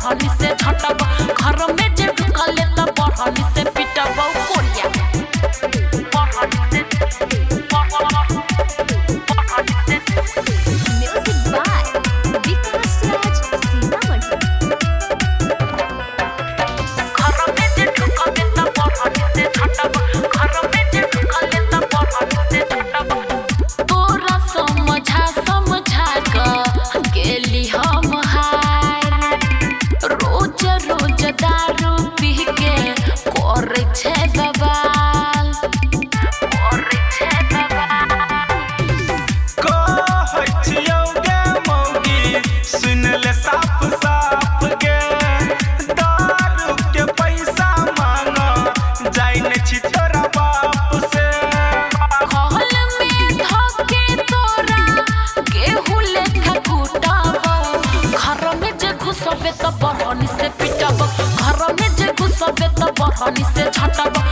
बढ़नी से झटब घर में जे ढुकले त बढ़नी से पिटब कोरिया म्यूजिक बाय विकास राज सीतामढ़ी। घर में जे ढुकले त बढ़नी से झटब घर में जे ढुकले त बढ़नी से झटब तोरा समझा क गेली हम हार रोज रोज दारू पी के करे छे बवाल करे छे बवाल कहै छियौ गे मौगी सुन ले साफ साफ गे दारू के पैसा मांग जाय ने छी तोरा बाप से कहल में धके तोरा गेहूं लेखा कूटब घर में जे घुसबे त बढ़नी से पिटब घर में जे घुसबे त बढ़नी से झटब